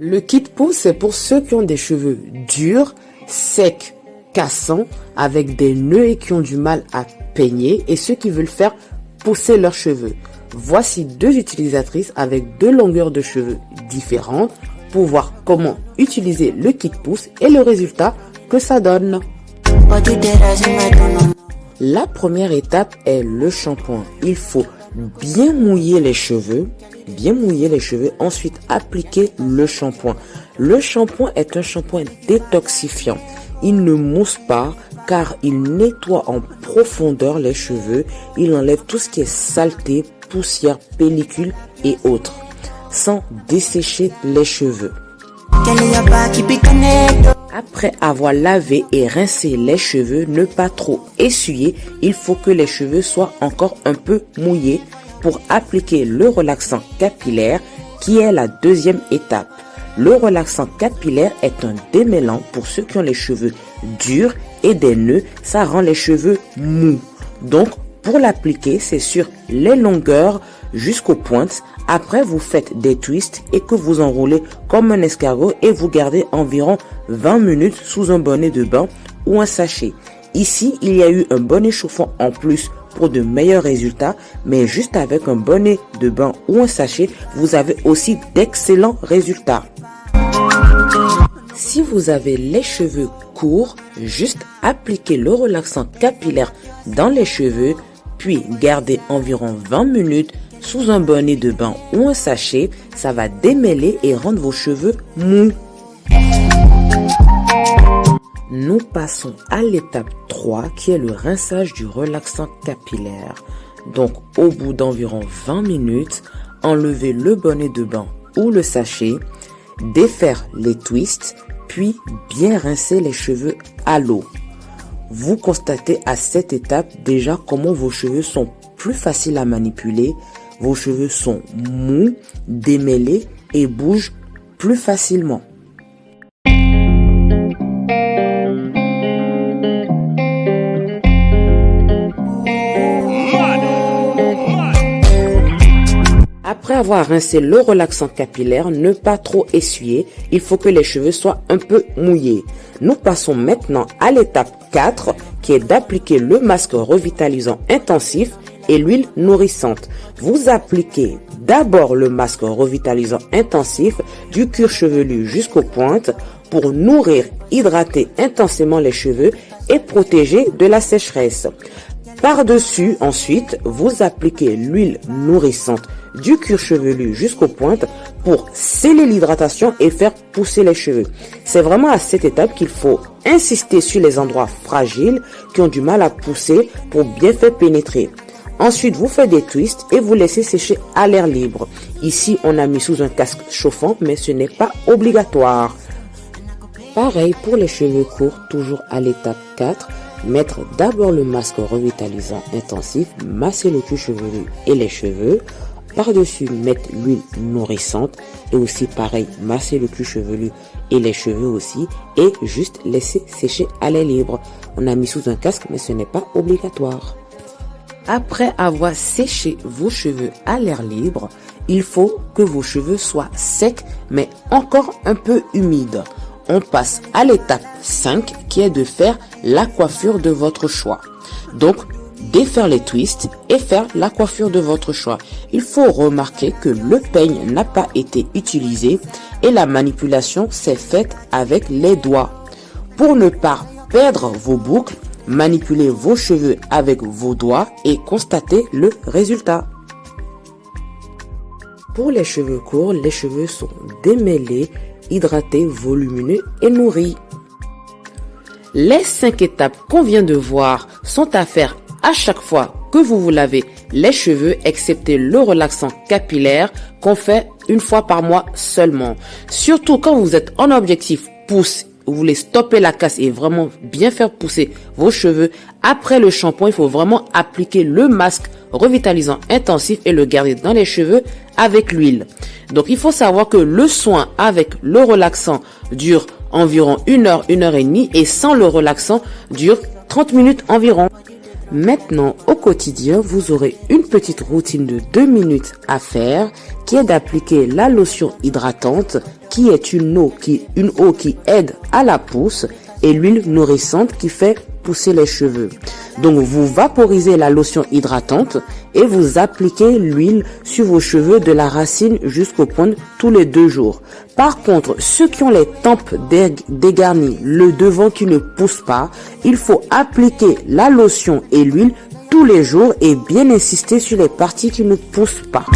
Le kit pousse, c'est pour ceux qui ont des cheveux durs, secs, cassants, avec des nœuds et qui ont du mal à peigner, et ceux qui veulent faire pousser leurs cheveux. Voici deux utilisatrices avec deux longueurs de cheveux différentes pour voir comment utiliser le kit pousse et le résultat que ça donne. La première étape est le shampoing. Il faut bien mouiller les cheveux, ensuite appliquer le shampoing. Le shampoing est un shampoing détoxifiant. Il ne mousse pas car il nettoie en profondeur les cheveux. Il enlève tout ce qui est saleté, poussière, pellicule et autres, sans dessécher les cheveux. Après avoir lavé et rincé les cheveux, ne pas trop essuyer, il faut que les cheveux soient encore un peu mouillés pour appliquer le relaxant capillaire qui est la deuxième étape. Le relaxant capillaire est un démêlant pour ceux qui ont les cheveux durs et des nœuds, ça rend les cheveux mous. Donc pour l'appliquer, c'est sur les longueurs jusqu'aux pointes. Après, vous faites des twists et que vous enroulez comme un escargot et vous gardez environ 20 minutes sous un bonnet de bain ou un sachet. Ici, il y a eu un bonnet chauffant en plus pour de meilleurs résultats, mais juste avec un bonnet de bain ou un sachet, vous avez aussi d'excellents résultats. Si vous avez les cheveux courts, juste appliquez le relaxant capillaire dans les cheveux, puis gardez environ 20 minutes sous un bonnet de bain ou un sachet. Ça va démêler et rendre vos cheveux mous. Nous passons à l'étape 3 qui est le rinçage du relaxant capillaire. Donc au bout d'environ 20 minutes, enlevez le bonnet de bain ou le sachet, défaire les twists, puis bien rincer les cheveux à l'eau. Vous constatez à cette étape déjà comment vos cheveux sont plus faciles à manipuler, vos cheveux sont mous, démêlés et bougent plus facilement. Après avoir rincé le relaxant capillaire, ne pas trop essuyer, il faut que les cheveux soient un peu mouillés. Nous passons maintenant à l'étape 4 qui est d'appliquer le masque revitalisant intensif et l'huile nourrissante. Vous appliquez d'abord le masque revitalisant intensif du cuir chevelu jusqu'aux pointes pour nourrir, hydrater intensément les cheveux et protéger de la sécheresse. Par-dessus, ensuite, vous appliquez l'huile nourrissante du cuir chevelu jusqu'aux pointes pour sceller l'hydratation et faire pousser les cheveux. C'est vraiment à cette étape qu'il faut insister sur les endroits fragiles qui ont du mal à pousser pour bien faire pénétrer. Ensuite, vous faites des twists et vous laissez sécher à l'air libre. Ici, on a mis sous un casque chauffant, mais ce n'est pas obligatoire. Pareil pour les cheveux courts, toujours à l'étape 4. Mettre d'abord le masque revitalisant intensif, masser le cuir chevelu et les cheveux. Par-dessus, mettre l'huile nourrissante et aussi pareil, masser le cuir chevelu et les cheveux aussi et juste laisser sécher à l'air libre. On a mis sous un casque, mais ce n'est pas obligatoire. Après avoir séché vos cheveux à l'air libre, il faut que vos cheveux soient secs mais encore un peu humides. On passe à l'étape 5 qui est de faire la coiffure de votre choix. Donc, défaire les twists et faire la coiffure de votre choix. Il faut remarquer que le peigne n'a pas été utilisé et la manipulation s'est faite avec les doigts. Pour ne pas perdre vos boucles, manipulez vos cheveux avec vos doigts et constatez le résultat. Pour les cheveux courts, les cheveux sont démêlés, hydratés, volumineux et nourris. Les 5 étapes qu'on vient de voir sont à faire à chaque fois que vous vous lavez les cheveux, excepté le relaxant capillaire qu'on fait une fois par mois seulement. Surtout quand vous êtes en objectif pousse, vous voulez stopper la casse et vraiment bien faire pousser vos cheveux. Après le shampoing, il faut vraiment appliquer le masque revitalisant intensif et le garder dans les cheveux avec l'huile. Donc il faut savoir que le soin avec le relaxant dure environ 1 heure, 1 heure et demie et sans le relaxant dure 30 minutes environ. Maintenant, au quotidien, vous aurez une petite routine de 2 minutes à faire qui est d'appliquer la lotion hydratante qui est une eau qui aide à la pousse et l'huile nourrissante qui fait pousser les cheveux. Donc vous vaporisez la lotion hydratante et vous appliquez l'huile sur vos cheveux de la racine jusqu'aux pointes tous les 2 jours. Par contre, ceux qui ont les tempes dégarnies, le devant qui ne pousse pas, il faut appliquer la lotion et l'huile tous les jours et bien insister sur les parties qui ne poussent pas.